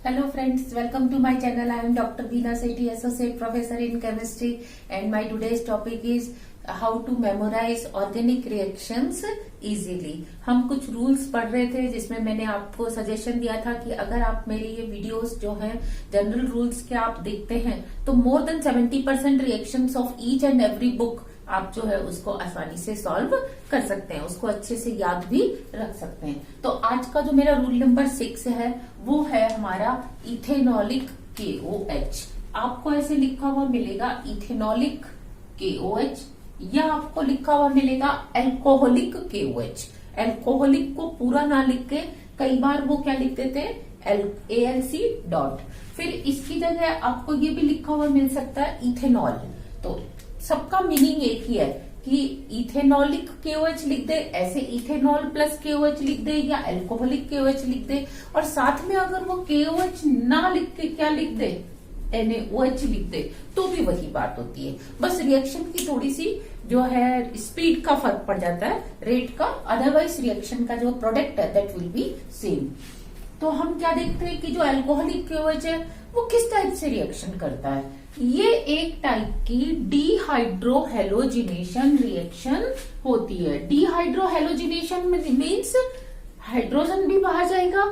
Hello friends, welcome to my channel. I am Dr. Veena Sethi, Associate Professor in Chemistry, and my today's topic is how to memorize organic reactions easily. हम कुछ rules पढ़ रहे थे जिसमें मैंने आपको suggestion दिया था कि अगर आप मेरी ये वीडियोस जो हैं जनरल रूल्स के आप देखते हैं तो more than 70% reactions of each and every book आप जो है उसको आसानी से सॉल्व कर सकते हैं, उसको अच्छे से याद भी रख सकते हैं। तो आज का जो मेरा रूल नंबर 6 है वो है हमारा इथेनॉलिक KOH। आपको ऐसे लिखा हुआ मिलेगा इथेनॉलिक KOH या आपको लिखा हुआ मिलेगा एल्कोहलिक KOH। एल्कोहलिक को पूरा ना लिख के कई बार वो क्या लिख देते हैं ALC डॉट, फिर इसकी जगह आपको ये भी लिखा हुआ मिल सकता है इथेनॉल। तो सबका मीनिंग एक ही है कि इथेनॉलिक KOH लिख दे, ऐसे इथेनॉल प्लस KOH लिख दे या एल्कोहलिक KOH लिख दे, और साथ में अगर वो KOH ना लिख के क्या लिख दे NaOH लिख दे तो भी वही बात होती है। बस रिएक्शन की थोड़ी सी जो है स्पीड का फर्क पड़ जाता है, रेट का, अदरवाइज रिएक्शन का जो प्रोडक्ट है दैट विल बी सेम। तो हम क्या देखते हैं कि जो एल्कोहलिक KOH है वो किस टाइप से रिएक्शन करता है। ये एक टाइप की डिहाइड्रोहेलोजिनेशन रिएक्शन होती है। डिहाइड्रोहेलोजिनेशन मीन्स हाइड्रोजन भी बाहर जाएगा,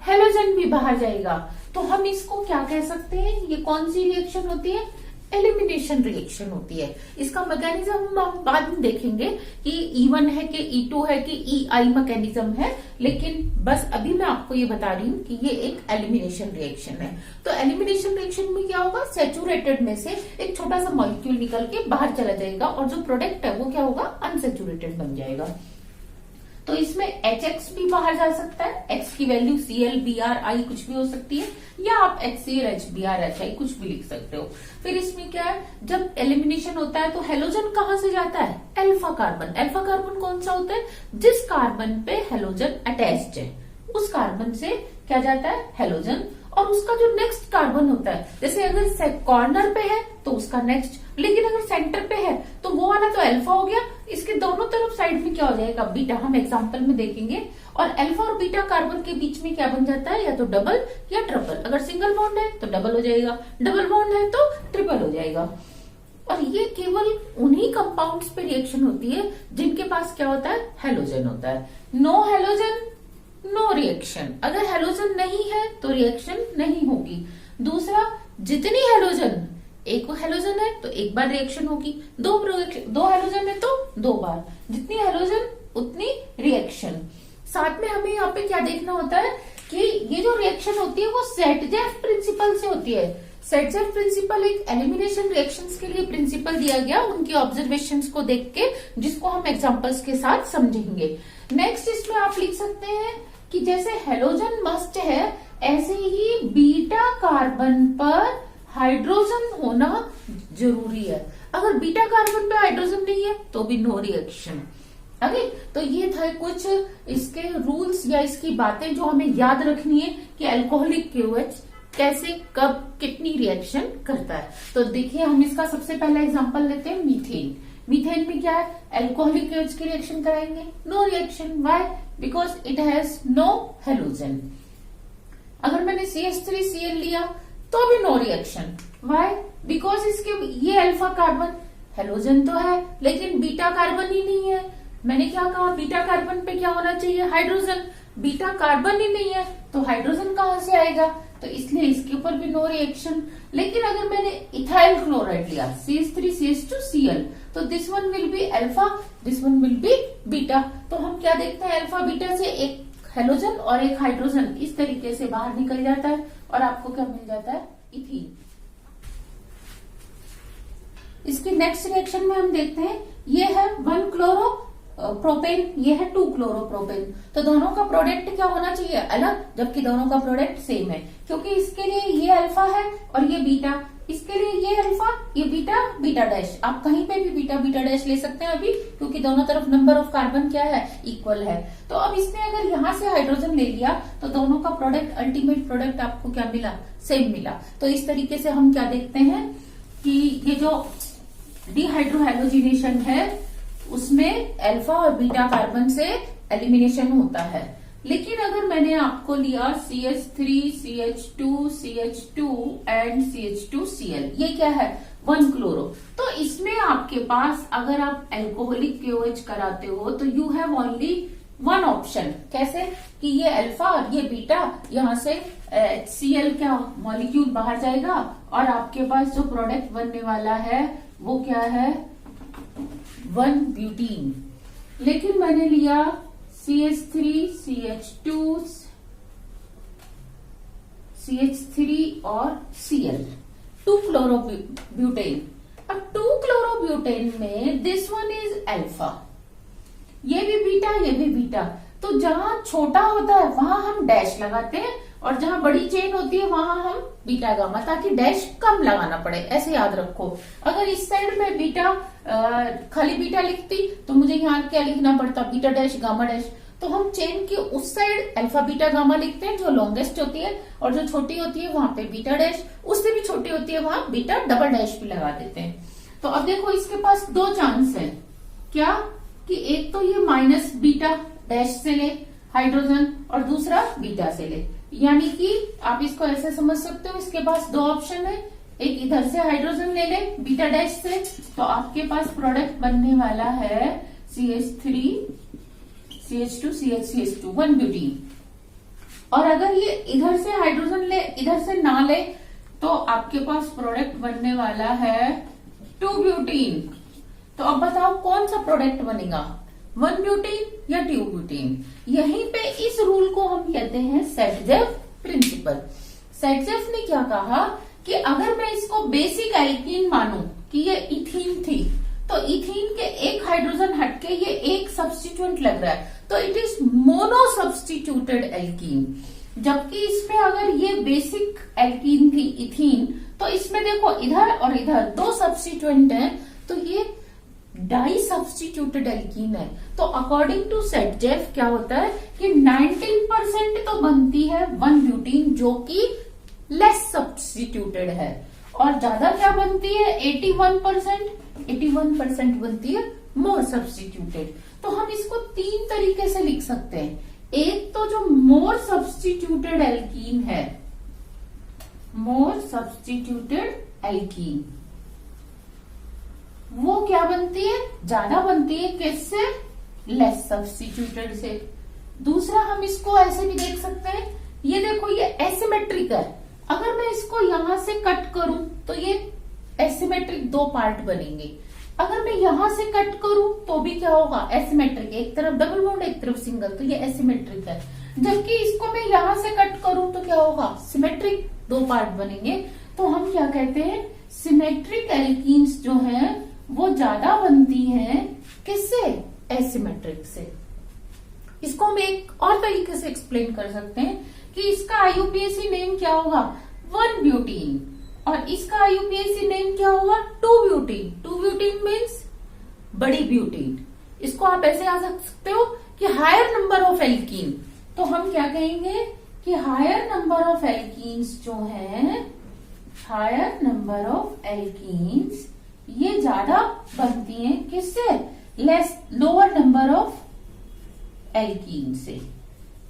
हेलोजन भी बाहर जाएगा। तो हम इसको क्या कह सकते हैं, ये कौन सी रिएक्शन होती है, एलिमिनेशन रिएक्शन होती है। इसका मैकेनिज्म हम बाद में देखेंगे कि E1 है कि E2 है कि EI मैकेनिज्म है, लेकिन बस अभी मैं आपको ये बता रही हूँ कि ये एक एलिमिनेशन रिएक्शन है। तो एलिमिनेशन रिएक्शन में क्या होगा, सैचुरेटेड में से एक छोटा सा मॉलिक्यूल निकल के बाहर चला जाएगा और जो प्रोडक्ट है वो क्या होगा, अनसैचुरेटेड बन जाएगा। तो इसमें HX भी बाहर जा सकता है, X की वैल्यू Cl Br I कुछ भी हो सकती है, या आप HCl HBr HI कुछ भी लिख सकते हो। फिर इसमें क्या है, जब एलिमिनेशन होता है तो हेलोजन कहाँ से जाता है, अल्फा कार्बन। अल्फा कार्बन कौन सा होता है, जिस कार्बन पे हेलोजन अटैच्ड है उस कार्बन से क्या जाता है, हेलोजन, और उसका जो नेक्स्ट कार्बन होता है, जैसे अगर कॉर्नर पे है तो उसका नेक्स्ट, लेकिन अगर सेंटर पे है तो वो वाला तो अल्फा हो गया, इसके दोनों तरफ साइड में क्या हो जाएगा, बीटा। हम एग्जांपल में देखेंगे। और अल्फा और बीटा कार्बन के बीच में क्या बन जाता है, या तो डबल या ट्रिपल। अगर सिंगल बॉन्ड है तो डबल हो जाएगा, डबल बॉन्ड है तो ट्रिपल हो जाएगा। और ये केवल उन्हीं कंपाउंड्स पे रिएक्शन होती है जिनके पास क्या होता है, हेलोजन होता है। No halogen no reaction. अगर हेलोजन नहीं है तो रिएक्शन नहीं होगी। दूसरा, जितनी हेलोजन, एक हेलोजन है तो एक बार रिएक्शन होगी, दो हेलोजन है तो 2 बार, जितनी हेलोजन उतनी रिएक्शन। साथ में हमें यहाँ पे क्या देखना होता है कि ये जो रिएक्शन होती है वो सेटजेफ प्रिंसिपल से होती है। सेटजेफ प्रिंसिपल एक एलिमिनेशन रिएक्शंस के लिए प्रिंसिपल दिया गया उनकी ऑब्जर्वेशंस को देख के, जिसको हम एग्जांपल्स के साथ समझेंगे। नेक्स्ट इसमें आप लिख सकते हैं कि जैसे हेलोजन मस्ट है, ऐसे ही बीटा कार्बन पर हाइड्रोजन होना जरूरी है। अगर बीटा कार्बन पे हाइड्रोजन नहीं है तो भी नो रिएक्शन। ओके, तो ये था कुछ इसके रूल्स या इसकी बातें जो हमें याद रखनी है कि अल्कोहलिक KOH कैसे कब कितनी रिएक्शन करता है। तो देखिए, हम इसका सबसे पहला एग्जांपल लेते हैं, मीथेन। मीथेन में क्या है, अल्कोहलिक KOH की रिएक्शन कराएंगे, no reaction. Why, because it has no halogen. अगर मैंने CH3Cl लिया तो भी नो रिएक्शन। व्हाई, बिकॉज इसके ये अल्फा कार्बन, हेलोजन तो है लेकिन बीटा कार्बन ही नहीं है। मैंने क्या कहा, बीटा कार्बन पे क्या होना चाहिए, हाइड्रोजन। बीटा कार्बन ही नहीं है तो हाइड्रोजन कहाँ से आएगा, तो इसलिए इसके ऊपर भी नो रिएक्शन। लेकिन अगर मैंने इथाइल क्लोराइड लिया CH3CH2Cl तो this one will be alpha, this one will be beta. तो हम क्या देखते हैं, अल्फा बीटा से एक हेलोजन और एक हाइड्रोजन इस तरीके से बाहर निकल जाता है और आपको क्या मिल जाता है, इथीन। इसकी नेक्स्ट रिएक्शन में हम देखते हैं, ये है 1 क्लोरो प्रोपेन, ये है 2 क्लोरोप्रोपेन। तो दोनों का प्रोडक्ट क्या होना चाहिए, अलग, जबकि दोनों का प्रोडक्ट सेम है, क्योंकि इसके लिए ये अल्फा है और ये बीटा, इसके लिए ये अल्फा, ये बीटा, बीटा डैश। आप कहीं पे भी बीटा बीटा डैश ले सकते हैं अभी, क्योंकि दोनों तरफ नंबर ऑफ कार्बन क्या है, इक्वल है। तो अब इसमें अगर यहाँ से हाइड्रोजन ले लिया तो दोनों का प्रोडक्ट, अल्टीमेट प्रोडक्ट आपको क्या मिला, सेम मिला। तो इस तरीके से हम क्या देखते हैं कि ये जो डिहाइड्रोहेलोजिनेशन है उसमें अल्फा और बीटा कार्बन से एलिमिनेशन होता है। लेकिन अगर मैंने आपको लिया CH3, CH2, CH2 and CH2Cl, ये क्या है 1 क्लोरो, तो इसमें आपके पास अगर आप एल्कोहलिक KOH कराते हो तो you have only one option. कैसे कि ये अल्फा और ये बीटा, यहां से HCl क्या मॉलिक्यूल बाहर जाएगा और आपके पास जो प्रोडक्ट बनने वाला है वो क्या है 1 ब्यूटीन। लेकिन मैंने लिया CH3, CH2, CH3 और Cl, 2 क्लोरोब्यूटेन। अब 2 क्लोरोब्यूटेन में दिस वन इज अल्फा, ये भी बीटा, ये भी बीटा। तो जहां छोटा होता है वहां हम डैश लगाते हैं और जहां बड़ी चेन होती है वहां हम बीटा गामा, ताकि डैश कम लगाना पड़े, ऐसे याद रखो। अगर इस साइड में बीटा खाली बीटा लिखती तो मुझे यहाँ क्या लिखना पड़ता, बीटा डैश गामा डैश। तो हम चेन की उस साइड अल्फा बीटा गामा लिखते हैं जो लॉन्गेस्ट होती है, और जो छोटी होती है वहां पे बीटा डैश, उससे भी छोटी होती है वहां बीटा डबल डैश भी लगा देते हैं। तो अब देखो इसके पास 2 चांस है, क्या कि एक तो ये माइनस बीटा डैश से ले हाइड्रोजन और दूसरा बीटा से ले, यानी कि आप इसको ऐसे समझ सकते हो, इसके पास 2 ऑप्शन है, एक इधर से हाइड्रोजन ले ले बीटा डैश से, तो आपके पास प्रोडक्ट बनने वाला है CH3, CH2, CH2 1 ब्यूटीन। और अगर ये इधर से हाइड्रोजन ले इधर से ना ले तो आपके पास प्रोडक्ट बनने वाला है 2 ब्यूटीन। तो अब बताओ कौन सा प्रोडक्ट बनेगा, 1 ब्यूटीन या 2 ब्यूटीन। यहीं पे इस रूल को हम कहते हैं सेटजेफ प्रिंसिपल। सेटजेफ ने क्या कहा कि अगर मैं इसको बेसिक एल्कीन मानूं कि ये इथीन थी, तो इथीन के एक हाइड्रोजन हटके ये एक सब्स्टिट्यूएंट लग रहा है, तो it is mono substituted alkene. जबकि इसमें अगर ये बेसिक एल्कीन थी इथीन, तो इसमें देखो इधर और इधर 2 सब्स्टिट्यूएंट हैं, तो ये डाई सब्स्टिट्यूटेड एल्कीन है। तो अकॉर्डिंग टू सेटजेफ क्या होता है कि 19% तो बनती है 1 ब्यूटीन जो कि लेस सब्स्टिट्यूटेड है, और ज्यादा क्या बनती है 81% बनती है मोर सब्स्टिट्यूटेड। तो हम इसको 3 तरीके से लिख सकते हैं। एक तो जो मोर सब्स्टिट्यूटेड एल्कीन है, मोर सब्स्टिट्यूटेड एल्कीन, वो क्या बनती है ज्यादा बनती है किससे, लेस सब्स्टिट्यूटेड से। दूसरा हम इसको ऐसे भी देख सकते हैं, ये देखो ये एसिमेट्रिक है, अगर मैं इसको यहां से कट करूं तो ये एसिमेट्रिक 2 पार्ट बनेंगे। अगर मैं यहां से कट करूं तो भी क्या होगा एसिमेट्रिक, एक तरफ डबल बॉन्ड एक तरफ सिंगल, तो ये एसिमेट्रिक है। जबकि इसको मैं यहां से कट करूं तो क्या होगा सिमेट्रिक, 2 पार्ट बनेंगे। तो हम क्या कहते हैं सिमेट्रिक एल्कीन्स जो हैं वो ज्यादा बनती हैं किससे, एसिमेट्रिक से। इसको हम एक और तरीके से एक्सप्लेन कर सकते हैं कि इसका IUPAC नेम क्या होगा 1 ब्यूटीन, और इसका IUPAC नेम क्या होगा 2 ब्यूटीन। 2 ब्यूटीन मीन्स बड़ी ब्यूटीन। इसको आप ऐसे आ सकते हो कि हायर नंबर ऑफ एल्कीन। तो हम क्या कहेंगे कि हायर नंबर ऑफ एल्कीन्स जो है, हायर नंबर ऑफ एल्कीन्स ये ज्यादा बनती हैं किससे, less lower number of alkene से।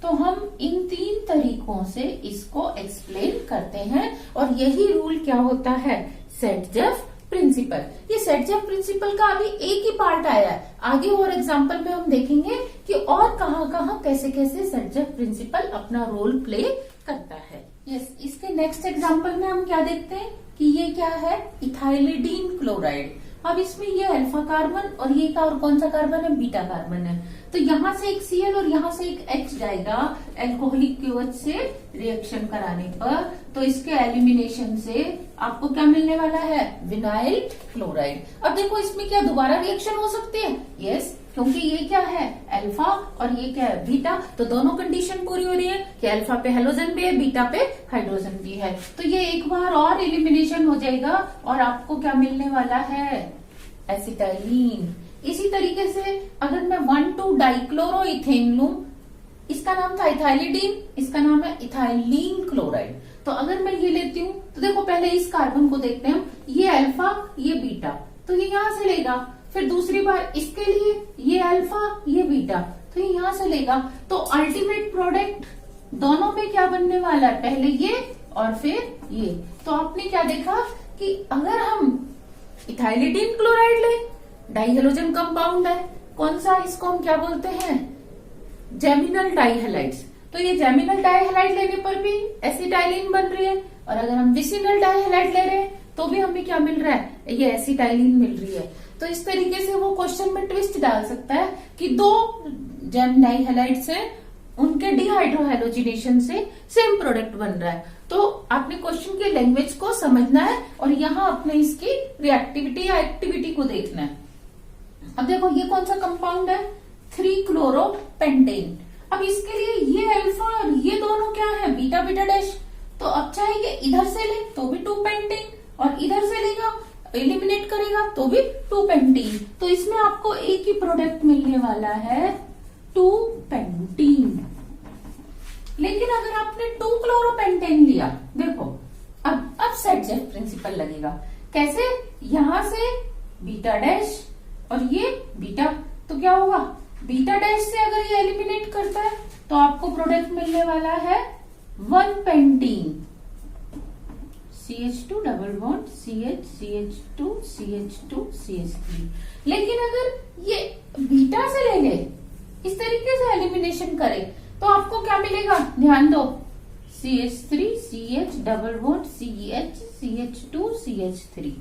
तो हम इन 3 तरीकों से इसको एक्सप्लेन करते हैं, और यही रूल क्या होता है सेटजेफ प्रिंसिपल। ये सेटजेफ प्रिंसिपल का अभी एक ही पार्ट आया है, आगे और एग्जाम्पल में हम देखेंगे कि और कहाँ कहाँ कैसे कैसे सेटजेफ प्रिंसिपल अपना रोल प्ले करता है। यस, इसके नेक्स्ट एग्जाम्पल में हम क्या देखते हैं कि ये क्या है इथाइलिडीन क्लोराइड। अब इसमें ये अल्फा कार्बन और ये का और कौन सा कार्बन है, बीटा कार्बन है। तो यहां से एक Cl और यहां से एक H जाएगा एल्कोहलिक KOH से रिएक्शन कराने पर, तो इसके एलिमिनेशन से आपको क्या मिलने वाला है विनाइल क्लोराइड। अब देखो इसमें क्या दोबारा रिएक्शन हो सकती है, यस, क्योंकि ये क्या है अल्फा और ये क्या है बीटा, तो दोनों कंडीशन पूरी हो रही है कि अल्फा पे हेलोजन भी है, बीटा पे हाइड्रोजन भी है। तो ये एक बार और एलिमिनेशन हो जाएगा और आपको क्या मिलने वाला है एसिटाइलिन। इसी तरीके से अगर मैं 1,2 डाइक्लोरोइथेन लूं, इसका नाम था इथाइलिडीन, इसका नाम है इथाइलिन क्लोराइड। तो अगर मैं ये लेती हूँ तो देखो पहले इस कार्बन को देखते हैं, ये अल्फा ये बीटा, तो ये यहां से लेगा। फिर दूसरी बार इसके लिए ये अल्फा ये बीटा, तो ये यहां से लेगा, तो अल्टीमेट प्रोडक्ट दोनों में क्या बनने वाला है, पहले ये और फिर ये। तो आपने क्या देखा कि अगर हम इथाइलिडीन क्लोराइड ले, डाइहेलोजन कंपाउंड है, कौन सा, इसको हम क्या बोलते हैं, जेमिनल डाइहेलाइड्स। तो ये जेमिनल डाइहेलाइड लेने पर भी एसिटाइलिन बन रही है, और अगर हम विसिनल डाइहेलाइड ले रहे हैं तो भी हमें क्या मिल रहा है, ये एसिटाइलिन मिल रही है। तो इस तरीके से वो क्वेश्चन में ट्विस्ट डाल सकता है कि दो जेम डाइहेलाइड्स हैं, उनके डिहाइड्रोहेलोजिनेशन से सेम प्रोडक्ट बन रहा है। तो आपने क्वेश्चन की लैंग्वेज को समझना है और यहाँ अपने इसकी रिएक्टिविटी या एक्टिविटी को देखना है। अब देखो ये कौन सा कंपाउंड है, 3-क्लोरोपेंटेन। अब इसके लिए ये अल्फा और ये दोनों क्या है, बीटा बीटा डैश। तो अब चाहे ये इधर से ले तो भी 2-पेंटेन, और इधर से लेगा एलिमिनेट करेगा तो भी 2-पेंटीन। तो इसमें आपको एक ही प्रोडक्ट मिलने वाला है 2-पेंटीन। लेकिन अगर आपने 2-क्लोरोपेंटेन लिया, देखो अब सेट-जेफ प्रिंसिपल लगेगा। कैसे, यहां से बीटा डैश और ये बीटा, तो क्या होगा, बीटा डैश से अगर ये एलिमिनेट करता है तो आपको प्रोडक्ट मिलने वाला है 1-पेंटीन, CH2 double bond CH CH2 CH2 CH3। लेकिन अगर ये बीटा से ले ले, इस तरीके से एलिमिनेशन करे, तो आपको क्या मिलेगा, ध्यान दो, CH3 CH double bond CH CH2 CH3।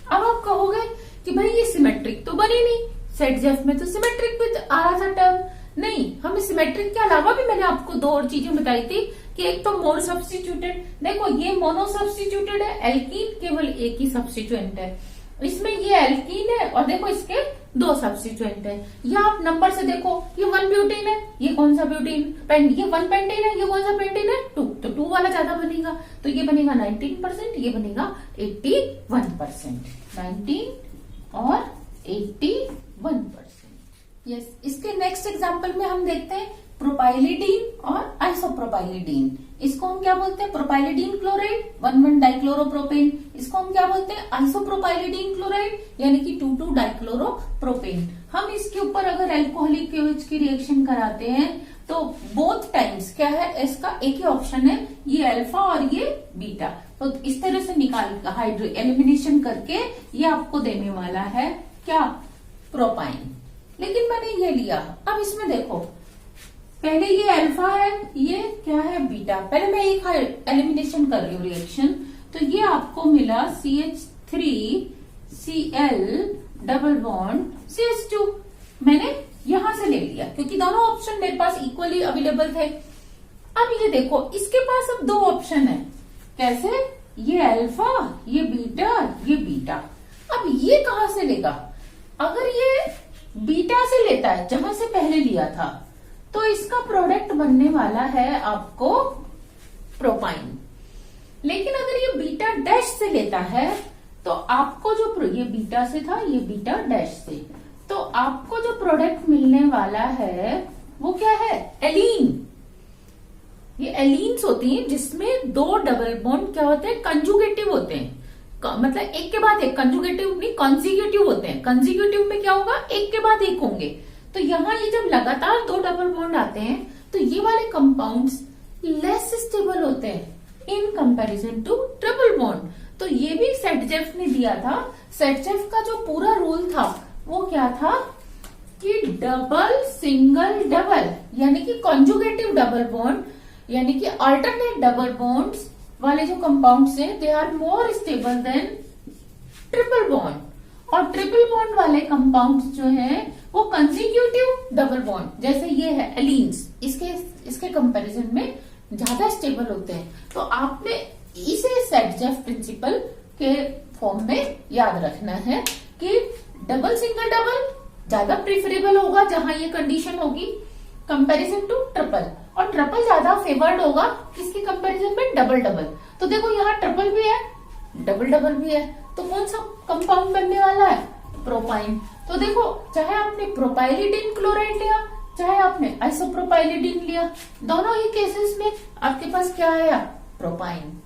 अब आप कहोगे कि भाई ये सिमेट्रिक तो बनी नहीं, सेट-जेफ में तो सिमेट्रिक भी आ रहा था टर्म। नहीं, हमें सिमेट्रिक के अलावा भी मैंने आपको दो और चीजें बताई थी कि एक तो मोर सब्स्टिट्यूटेड, देखो ये मोनो सब्स्टिट्यूटेड है, एल्कीन केवल एक ही सब्स्टिट्यूएंट है, इसमें ये एल्कीन है और देखो इसके दो सब्स्टिट्यूएंट है। या आप नंबर से देखो, ये 1 ब्यूटीन है, ये कौन सा ब्यूटीन, ये 1 पेंटीन है, ये कौन सा पेंटीन है, 2, तो 2 वाला ज्यादा बनेगा, तो ये बनेगा 19%, ये बनेगा 81%, 19 और 81%। यस, इसके नेक्स्ट एग्जांपल में हम देखते हैं प्रोपाइलिडीन और आइसोप्रोपाइलिडीन। इसको हम क्या बोलते हैं, प्रोपाइलिडीन क्लोराइड 1,1-डाइक्लोरोप्रोपेन। इसको हम क्या बोलते हैं, आइसोप्रोपाइलिडीन क्लोराइड, यानी कि 2,2-डाइक्लोरोप्रोपेन। हम इसके ऊपर अगर अल्कोहलिक KOH की रिएक्शन कराते हैं तो बोथ टाइम्स क्या है, इसका एक ही ऑप्शन है, ये अल्फा और ये बीटा। तो इस तरह से निकाल हाइड्रो एलिमिनेशन करके ये आपको देने वाला है क्या, प्रोपाइन। लेकिन मैंने ये लिया, अब इसमें देखो पहले ये अल्फा है, ये क्या है, बीटा। पहले मैं एक एलिमिनेशन कर रही हूँ रिएक्शन, तो ये आपको मिला CH3 Cl double bond CH2। मैंने यहां से ले लिया क्योंकि दोनों ऑप्शन मेरे पास इक्वली अवेलेबल थे। अब ये देखो, इसके पास अब दो ऑप्शन है, कैसे, ये अल्फा, ये बीटा, ये बीटा। अब ये कहां से लेगा, अगर ये बीटा से लेता है जहां से पहले लिया था, तो इसका प्रोडक्ट बनने वाला है आपको प्रोपाइन। लेकिन अगर ये बीटा डैश से लेता है तो आपको जो, ये बीटा से था, ये बीटा डैश से, तो आपको जो प्रोडक्ट मिलने वाला है वो क्या है, एलीन। ये एलीन्स होती हैं जिसमें दो डबल बॉन्ड क्या होते हैं, कंजुगेटिव होते हैं, मतलब एक के बाद एक, कंजुगेटिव नहीं कॉन्जिक्यूटिव होते हैं। कंजिक्यूटिव में क्या होगा, एक के बाद एक होंगे। तो यहाँ ये जब लगातार दो डबल बॉन्ड आते हैं तो ये वाले कंपाउंड्स लेस स्टेबल होते हैं in comparison to triple bond. तो ये भी सेट-जेफ ने दिया था। सेट-जेफ का जो पूरा रूल था वो क्या था कि डबल सिंगल डबल, यानी कि कॉन्जुगेटिव डबल बॉन्ड, यानी कि अल्टरनेट डबल बॉन्ड्स वाले जो कंपाउंड्स हैं they are more stable than triple bond. और ट्रिपल बॉन्ड वाले कंपाउंड्स जो हैं वो कंजिक्यूटिव डबल बॉन्ड, जैसे ये है एलीन्स, इसके कंपैरिजन में ज्यादा स्टेबल होते हैं। तो आपने इसे सेट-जेफ प्रिंसिपल के फॉर्म में याद रखना है कि डबल सिंगल डबल ज्यादा प्रिफरेबल होगा जहां ये कंडीशन होगी कंपैरिजन टू ट्रिपल, और ट्रिपल ज्यादा फेवर्ड होगा किसके कंपैरिजन में, डबल डबल। तो देखो यहाँ ट्रिपल भी है, डबल डबल भी है, तो कौन सा कंपाउंड बनने वाला है, प्रोपाइन। तो देखो, चाहे आपने प्रोपाइलिडीन क्लोराइड लिया, चाहे आपने आइसोप्रोपाइलिडीन लिया, दोनों ही केसेस में आपके पास क्या आया, प्रोपाइन।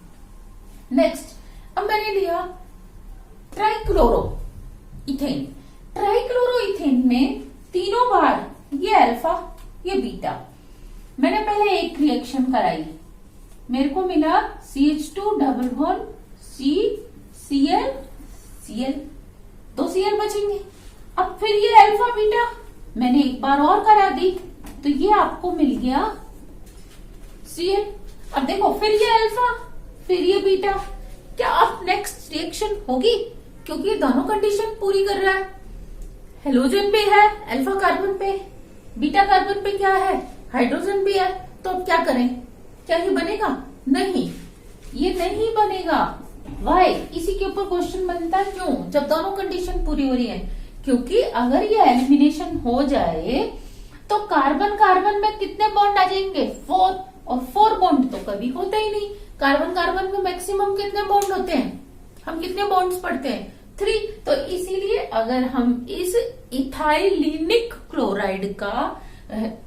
नेक्स्ट, अब मैंने लिया ट्राइक्लोरो इथेन। ट्राइक्लोरो इथेन में तीनों बार ये अल्फा, ये बीटा। मैंने पहले एक रिएक्शन कराई, मेरे को मिला CH2 double bond Cl Cl, 2 Cl बचेंगे। अब फिर ये अल्फा बीटा मैंने एक बार और करा दी, तो ये आपको मिल गया Cl। अब देखो फिर ये अल्फा फिर ये बीटा, क्या अब नेक्स्ट रिएक्शन होगी? क्योंकि ये दोनों कंडीशन पूरी कर रहा है। हेलोजन पे है अल्फा कार्बन पे, बीटा कार्बन पे क्या है, हाइड्रोजन भी है। तो अब क्या करें, क्या ये बनेगा? नहीं, ये नहीं बनेगा। वाई? इसी के ऊपर क्वेश्चन बनता है, क्यों? जब दोनों कंडीशन पूरी हो रही है। क्योंकि अगर ये एलिमिनेशन हो जाए तो कार्बन कार्बन में कितने बॉन्ड आ जाएंगे? 4, और 4 बॉन्ड तो कभी होता ही नहीं। कार्बन कार्बन में मैक्सिमम कितने बॉन्ड होते हैं? हम कितने बॉन्ड्स पढ़ते हैं? 3। तो इसीलिए अगर हम इस इथाइलिनिक क्लोराइड का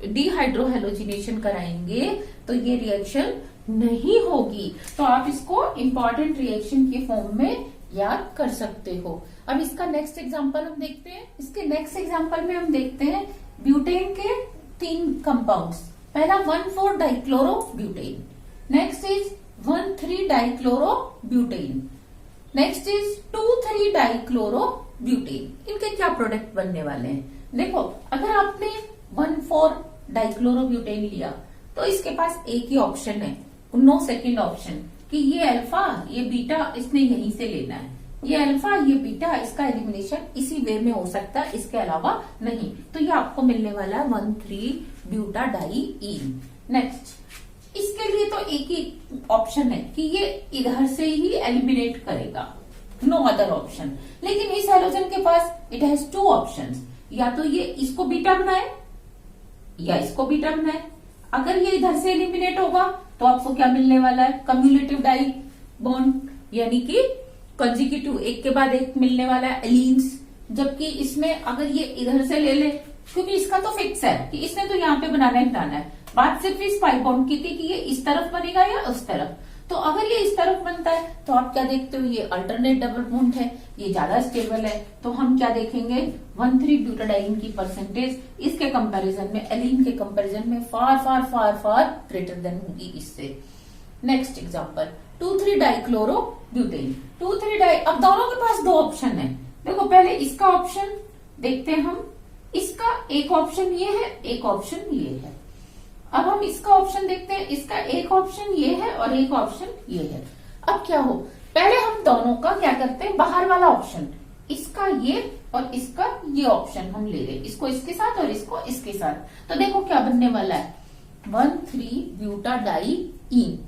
डिहाइड्रोहेलोजिनेशन कराएंगे तो ये रिएक्शन नहीं होगी। तो आप इसको इंपॉर्टेंट रिएक्शन के फॉर्म में याद कर सकते हो। अब इसका नेक्स्ट एग्जांपल हम देखते हैं। इसके नेक्स्ट एग्जांपल में हम देखते हैं ब्यूटेन के 3 कंपाउंड्स। पहला 1,4 dichloro butane, next is 1,3 dichloro butane, next is 2,3 dichloro butane. इनके क्या प्रोडक्ट बनने वाले हैं? देखो, अगर आपने 1,4 डाइक्लोरो ब्यूटेन लिया तो इसके पास एक ही ऑप्शन है, नो सेकंड ऑप्शन, कि ये अल्फा ये बीटा इसने यहीं से लेना है। ये अल्फा ये बीटा, इसका एलिमिनेशन इसी वे में हो सकता है, इसके अलावा नहीं। तो ये आपको मिलने वाला है 1,3 ब्यूटाडाइईन। नेक्स्ट, इसके लिए तो एक ही ऑप्शन है कि ये इधर से ही एलिमिनेट करेगा, नो अदर ऑप्शन। लेकिन इस हैलोजन के पास इट हैज 2 ऑप्शंस, या तो ये इसको बीटा बनाए या इसको बीटा बनाए। अगर ये इधर से एलिमिनेट होगा तो आपको क्या मिलने वाला है? कम्युलेटिव डाई बॉन्ड, यानी कि कंजिक्यूटिव, एक के बाद एक मिलने वाला है एलीन्स। जबकि इसमें अगर ये इधर से ले ले, क्योंकि इसका तो फिक्स है कि इसने तो यहाँ पे बनाना ही बनाना है। बात सिर्फ इस पाई बॉन्ड की थी कि ये इस तरफ बनेगा या उस तरफ। तो अगर ये इस तरफ बनता है तो आप क्या देखते हो, ये अल्टरनेट डबल बॉन्ड है, ये ज्यादा स्टेबल है। तो हम क्या देखेंगे, 1,3 ब्यूटाडाइन की परसेंटेज इसके कंपैरिजन में, एलीन के कंपैरिजन में फार फार फार फार ग्रेटर देन होगी इससे। Next example 2,3 dichloro butane, 2,3 di. अब दोनों के पास 2 ऑप्शन है। देखो, पहले इसका ऑप्शन देखते हैं हम। इसका एक ऑप्शन ये है, एक ऑप्शन ये है। अब हम इसका ऑप्शन देखते हैं। इसका एक ऑप्शन ये है और एक ऑप्शन ये है। अब क्या हो, पहले हम दोनों का क्या करते हैं, बाहर वाला ऑप्शन, इसका ये और इसका ये ऑप्शन हम ले रहे हैं, इसको इसके साथ और इसको इसके साथ। तो देखो क्या बनने वाला है, 1,3 ब्यूटाडाइईन।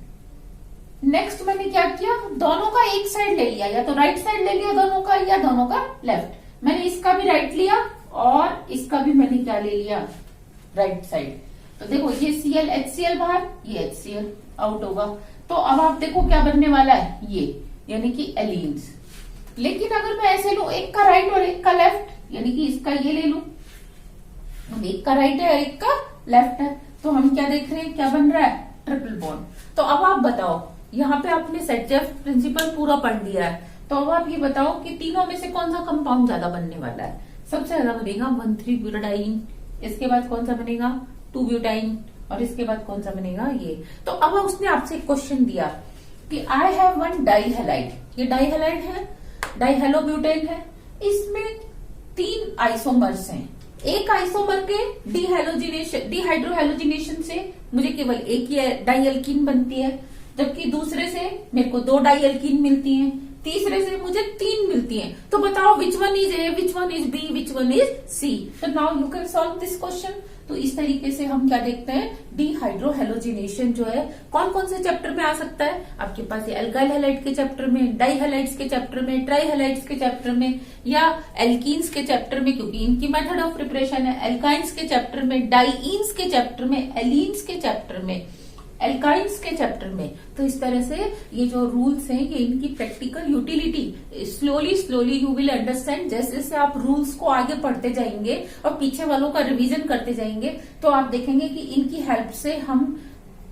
नेक्स्ट मैंने क्या किया, दोनों का एक साइड ले लिया, या तो राइट साइड ले लिया दोनों का या दोनों का लेफ्ट। मैंने इसका भी राइट लिया और इसका भी मैंने क्या ले लिया, राइट साइड। तो देखो ये Cl HCl बाहर, ये HCl आउट होगा। तो अब आप देखो क्या बनने वाला है, ये यानी कि एलीन्स। लेकिन अगर मैं ऐसे लूं, एक का राइट और एक का लेफ्ट, यानी कि इसका ये ले लूं, एक का राइट है और एक का लेफ्ट है, तो हम क्या देख रहे हैं, क्या बन रहा है, ट्रिपल बॉन्ड। तो अब आप बताओ, यहाँ पे आपने सेटजेफ प्रिंसिपल पूरा पढ़ लिया है, तो अब आप ये बताओ कि तीनों में से कौन सा कंपाउंड ज्यादा बनने वाला है? सबसे ज्यादा बनेगा 1,3 ब्यूटाडाइन, इसके बाद कौन सा बनेगा 2 ब्यूटाइन, और इसके बाद कौन सा बनेगा ये। तो अब उसने आपसे क्वेश्चन दिया कि आई हैव 1 डाइहैलाइड, ये डाइहैलाइड है, डाइहेलोब्यूटेन है, इसमें 3 आइसोमर्स हैं। एक आइसोमर के डिहाइड्रोहेलोजिनेशन से मुझे केवल एक ही डाइएल्कीन बनती है, जबकि दूसरे से मेरे को 2 डाइएल्कीन मिलती हैं, तीसरे से मुझे 3 मिलती हैं। तो बताओ which one is A, which one is B, which one is C. तो now you can solve this question. तो इस तरीके से हम क्या देखते हैं, डिहाइड्रोहेलोजिनेशन जो है कौन कौन से चैप्टर में आ सकता है। आपके पास ये अल्काइल हैलाइड के चैप्टर में, डाइहैलाइड्स के चैप्टर में, ट्राइहैलाइड्स के चैप्टर में, या एल्कीन्स के चैप्टर में, क्योंकि इनकी मेथड ऑफ प्रिपरेशन है, एल्काइंस के चैप्टर में, डाइईन्स के चैप्टर में, एलीन्स के चैप्टर में, एल्काइंस के चैप्टर में। तो इस तरह से ये जो रूल्स हैं, ये इनकी practical utility slowly slowly you will understand. जैसे जैसे आप रूल्स को आगे पढ़ते जाएंगे और पीछे वालों का रिवीजन करते जाएंगे, तो आप देखेंगे कि इनकी हेल्प से हम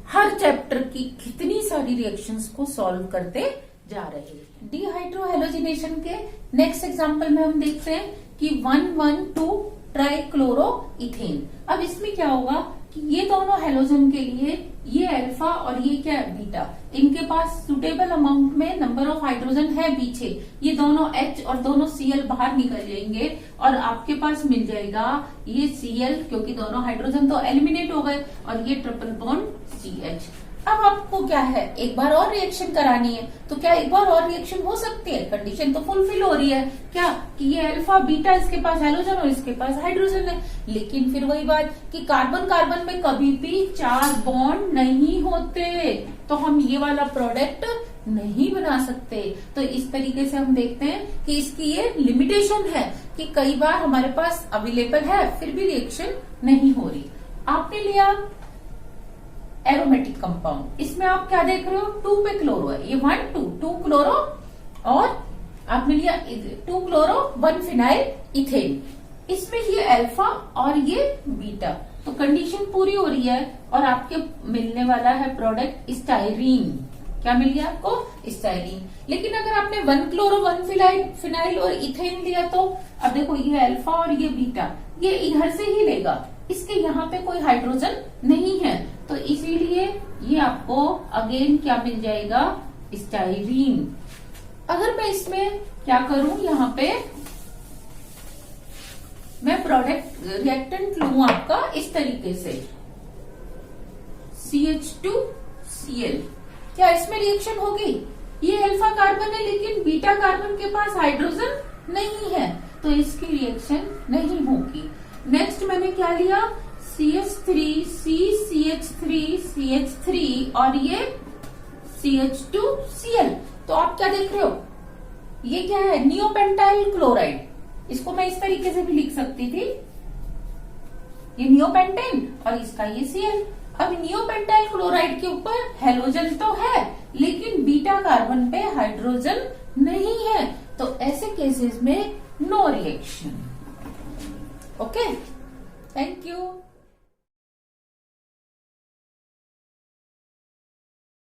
हर चैप्टर की कितनी सारी रिएक्शंस को सॉल्व करते जा रहे हैं। डिहाइड्रोहेलोजिनेशन के नेक्स्ट एग्जाम्पल में हम देखते हैं कि 1,1,2 ट्राइक्लोरोइथेन। अब इसमें क्या होगा कि ये दोनों हेलोजन के लिए ये अल्फा और ये क्या है बीटा, इनके पास सुटेबल अमाउंट में नंबर ऑफ हाइड्रोजन है पीछे, ये दोनों H और दोनों Cl बाहर निकल जाएंगे और आपके पास मिल जाएगा ये Cl, क्योंकि दोनों हाइड्रोजन तो एलिमिनेट हो गए, और ये ट्रिपल बॉन्ड CH। अब आपको क्या है, एक बार और रिएक्शन करानी है, तो क्या एक बार और रिएक्शन हो सकती है? कंडीशन तो फुलफिल हो रही है क्या, कि ये अल्फा बीटा इसके पास हेलोजन और इसके पास हाइड्रोजन है। लेकिन फिर वही बात कि कार्बन कार्बन में कभी भी 4 बॉन्ड नहीं होते, तो हम ये वाला प्रोडक्ट नहीं बना सकते। तो इस तरीके से हम देखते हैं कि इसकी ये लिमिटेशन है कि कई बार हमारे पास अवेलेबल है फिर भी रिएक्शन नहीं हो रही। आपने लिया एरोमेटिक कंपाउंड, इसमें आप क्या देख रहे हो, 2 पे क्लोरो है, ये 1 2 क्लोरो, और आपने लिया 2 क्लोरो 1 फिनाइल इथेन, इसमें ये अल्फा और ये बीटा, तो कंडीशन पूरी हो रही है और आपके मिलने वाला है प्रोडक्ट स्टाइरीन। क्या मिल गया आपको? स्टाइरीन। लेकिन अगर आपने 1 क्लोरो 1 फिनाइल और इथेन लिया, तो अब देखो ये अल्फा और ये बीटा, ये इधर से ही लेगा, इसके यहाँ पे कोई हाइड्रोजन नहीं है, तो इसीलिए ये आपको अगेन क्या मिल जाएगा, स्टाइरीन। अगर मैं इसमें क्या करूं, यहाँ पे मैं प्रोडक्ट रिएक्टेंट लूं आपका इस तरीके से, CH2Cl, क्या इसमें रिएक्शन होगी? ये अल्फा कार्बन है लेकिन बीटा कार्बन के पास हाइड्रोजन नहीं है, तो इसकी रिएक्शन नहीं होगी। नेक्स्ट मैंने क्या लिया, CH3 CCH3 CH3 और ये CH2Cl, तो आप क्या देख रहे हो, ये क्या है, नियोपेंटाइल क्लोराइड, इसको मैं इस तरीके से भी लिख सकती थी, ये नियोपेंटेन और इसका ये Cl। अब नियोपेंटाइल क्लोराइड के ऊपर हेलोजन तो है लेकिन बीटा कार्बन पे हाइड्रोजन नहीं है, तो ऐसे केसेस में no reaction. Okay, thank you.